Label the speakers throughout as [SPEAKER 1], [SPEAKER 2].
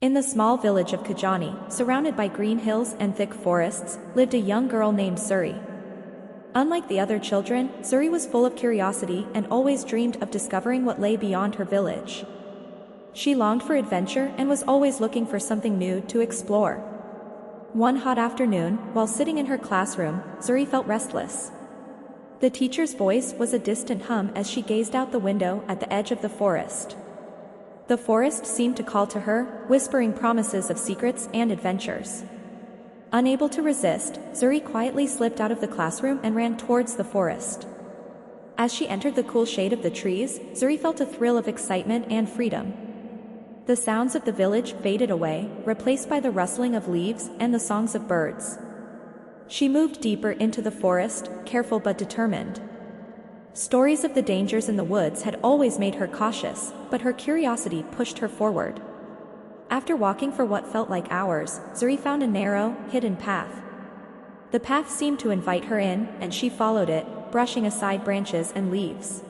[SPEAKER 1] In the small village of Kajani, surrounded by green hills and thick forests, lived a young girl named Suri. Unlike the other children, Suri was full of curiosity and always dreamed of discovering what lay beyond her village. She longed for adventure and was always looking for something new to explore. One hot afternoon, while sitting in her classroom, Suri felt restless. The teacher's voice was a distant hum as she gazed out the window at the edge of the forest. The forest seemed to call to her, whispering promises of secrets and adventures. Unable to resist, Suri quietly slipped out of the classroom and ran towards the forest. As she entered the cool shade of the trees, Suri felt a thrill of excitement and freedom. The sounds of the village faded away, replaced by the rustling of leaves and the songs of birds. She moved deeper into the forest, careful but determined. Stories of the dangers in the woods had always made her cautious, but her curiosity pushed her forward. After walking for what felt like hours, Suri found a narrow, hidden path. The path seemed to invite her in, and she followed it, brushing aside branches and leaves.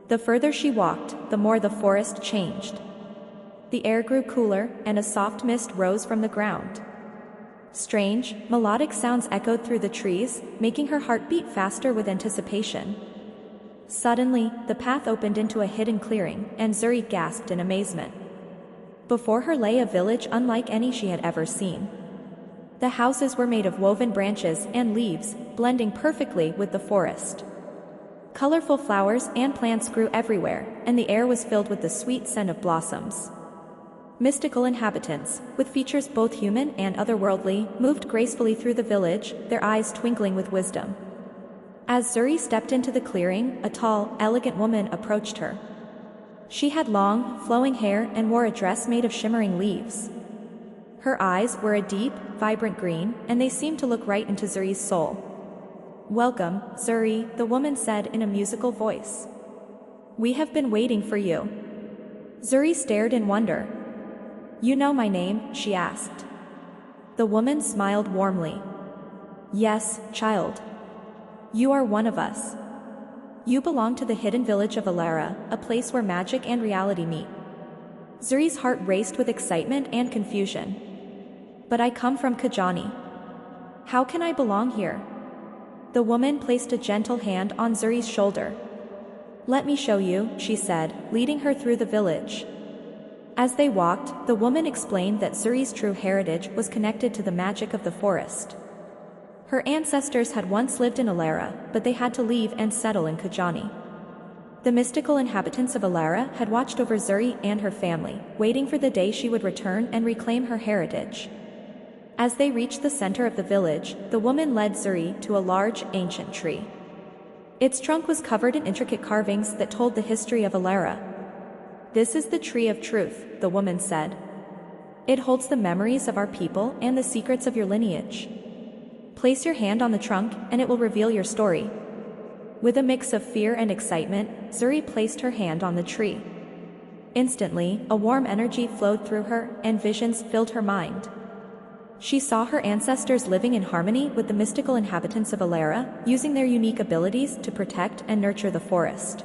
[SPEAKER 1] The further she walked, the more the forest changed. The air grew cooler, and a soft mist rose from the ground. Strange, melodic sounds echoed through the trees, making her heart beat faster with anticipation. Suddenly, the path opened into a hidden clearing, and Suri gasped in amazement. Before her lay a village unlike any she had ever seen. The houses were made of woven branches and leaves, blending perfectly with the forest. Colorful flowers and plants grew everywhere, and the air was filled with the sweet scent of blossoms. Mystical inhabitants, with features both human and otherworldly, moved gracefully through the village, their eyes twinkling with wisdom. As Suri stepped into the clearing, a tall, elegant woman approached her. She had long, flowing hair and wore a dress made of shimmering leaves. Her eyes were a deep, vibrant green, and they seemed to look right into Suri's soul. "Welcome, Suri," the woman said in a musical voice. "We have been waiting for you." Suri stared in wonder. "You know my name?" she asked. The woman smiled warmly. "Yes, child. You are one of us. You belong to the hidden village of Alara, a place where magic and reality meet." Suri's heart raced with excitement and confusion. "But I come from Kajani. How can I belong here?" The woman placed a gentle hand on Suri's shoulder. "Let me show you," she said, leading her through the village. As they walked, the woman explained that Suri's true heritage was connected to the magic of the forest. Her ancestors had once lived in Alara, but they had to leave and settle in Kajani. The mystical inhabitants of Alara had watched over Suri and her family, waiting for the day she would return and reclaim her heritage. As they reached the center of the village, the woman led Suri to a large, ancient tree. Its trunk was covered in intricate carvings that told the history of Alara. "This is the tree of truth," the woman said. "It holds the memories of our people and the secrets of your lineage. Place your hand on the trunk, and it will reveal your story." With a mix of fear and excitement, Suri placed her hand on the tree. Instantly, a warm energy flowed through her, and visions filled her mind. She saw her ancestors living in harmony with the mystical inhabitants of Alara, using their unique abilities to protect and nurture the forest.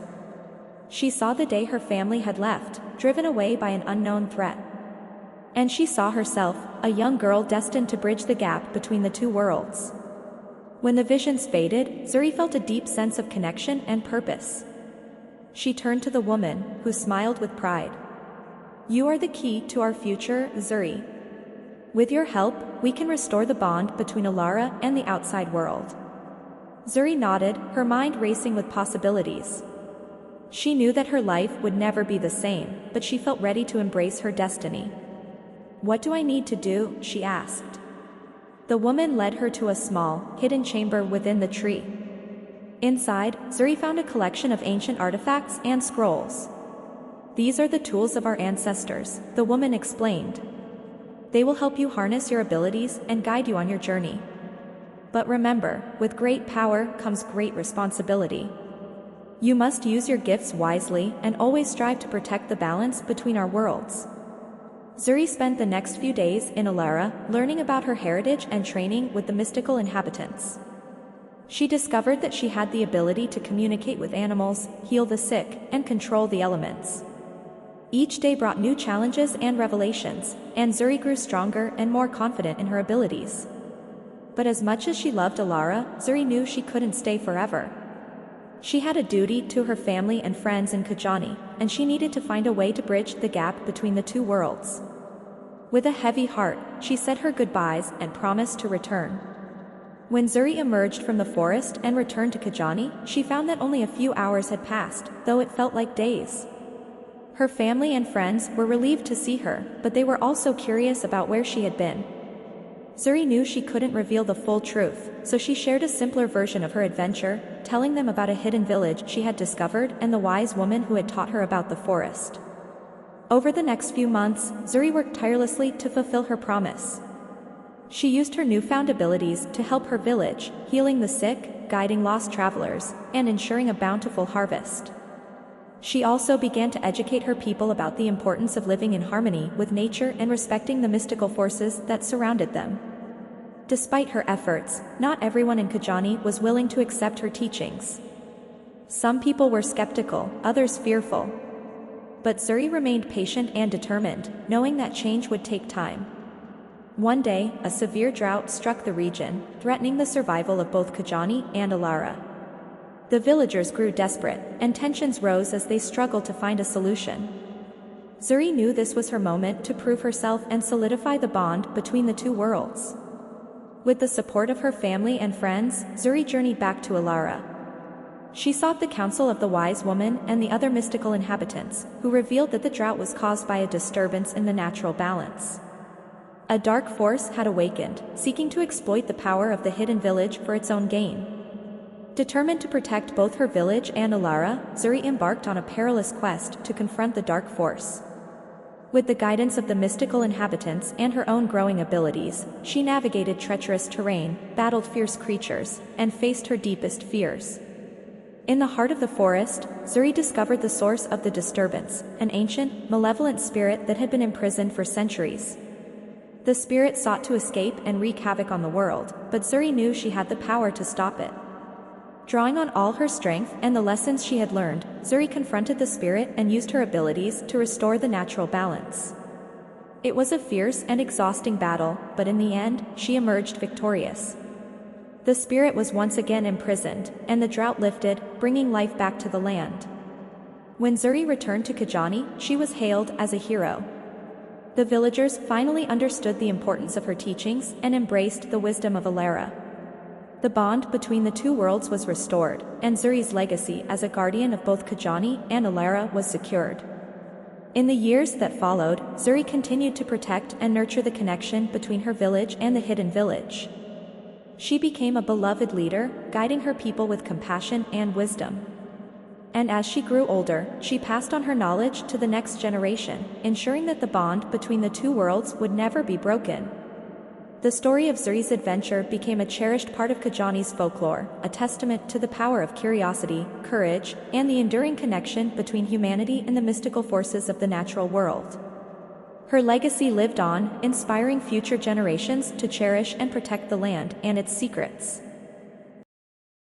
[SPEAKER 1] She saw the day her family had left, driven away by an unknown threat. And she saw herself, a young girl destined to bridge the gap between the two worlds. When the visions faded, Suri felt a deep sense of connection and purpose. She turned to the woman, who smiled with pride. "You are the key to our future, Suri. With your help, we can restore the bond between Alara and the outside world." Suri nodded, her mind racing with possibilities. She knew that her life would never be the same, but she felt ready to embrace her destiny. "What do I need to do?" she asked. The woman led her to a small, hidden chamber within the tree. Inside, Suri found a collection of ancient artifacts and scrolls. "These are the tools of our ancestors," the woman explained. "They will help you harness your abilities and guide you on your journey. But remember, with great power comes great responsibility. You must use your gifts wisely and always strive to protect the balance between our worlds." Suri spent the next few days in Alara, learning about her heritage and training with the mystical inhabitants. She discovered that she had the ability to communicate with animals, heal the sick, and control the elements. Each day brought new challenges and revelations, and Zuri grew stronger and more confident in her abilities. But as much as she loved Alara, Zuri knew she couldn't stay forever. She had a duty to her family and friends in Kajani, and she needed to find a way to bridge the gap between the two worlds. With a heavy heart, she said her goodbyes and promised to return. When Zuri emerged from the forest and returned to Kajani, she found that only a few hours had passed, though it felt like days. Her family and friends were relieved to see her, but they were also curious about where she had been. Zuri knew she couldn't reveal the full truth, so she shared a simpler version of her adventure, telling them about a hidden village she had discovered and the wise woman who had taught her about the forest. Over the next few months, Zuri worked tirelessly to fulfill her promise. She used her newfound abilities to help her village, healing the sick, guiding lost travelers, and ensuring a bountiful harvest. She also began to educate her people about the importance of living in harmony with nature and respecting the mystical forces that surrounded them. Despite her efforts, not everyone in Kajani was willing to accept her teachings. Some people were skeptical, others fearful. But Zuri remained patient and determined, knowing that change would take time. One day, a severe drought struck the region, threatening the survival of both Kajani and Alara. The villagers grew desperate, and tensions rose as they struggled to find a solution. Zuri knew this was her moment to prove herself and solidify the bond between the two worlds. With the support of her family and friends, Zuri journeyed back to Alara. She sought the counsel of the wise woman and the other mystical inhabitants, who revealed that the drought was caused by a disturbance in the natural balance. A dark force had awakened, seeking to exploit the power of the hidden village for its own gain. Determined to protect both her village and Alara, Zuri embarked on a perilous quest to confront the dark force. With the guidance of the mystical inhabitants and her own growing abilities, she navigated treacherous terrain, battled fierce creatures, and faced her deepest fears. In the heart of the forest, Zuri discovered the source of the disturbance, an ancient, malevolent spirit that had been imprisoned for centuries. The spirit sought to escape and wreak havoc on the world, but Zuri knew she had the power to stop it. Drawing on all her strength and the lessons she had learned, Zuri confronted the spirit and used her abilities to restore the natural balance. It was a fierce and exhausting battle, but in the end, she emerged victorious. The spirit was once again imprisoned, and the drought lifted, bringing life back to the land. When Zuri returned to Kajani, she was hailed as a hero. The villagers finally understood the importance of her teachings and embraced the wisdom of Alara. The bond between the two worlds was restored, and Zuri's legacy as a guardian of both Kajani and Alara was secured. In the years that followed, Zuri continued to protect and nurture the connection between her village and the hidden village. She became a beloved leader, guiding her people with compassion and wisdom. And as she grew older, she passed on her knowledge to the next generation, ensuring that the bond between the two worlds would never be broken. The story of Zuri's adventure became a cherished part of Kajani's folklore, a testament to the power of curiosity, courage, and the enduring connection between humanity and the mystical forces of the natural world. Her legacy lived on, inspiring future generations to cherish and protect the land and its secrets.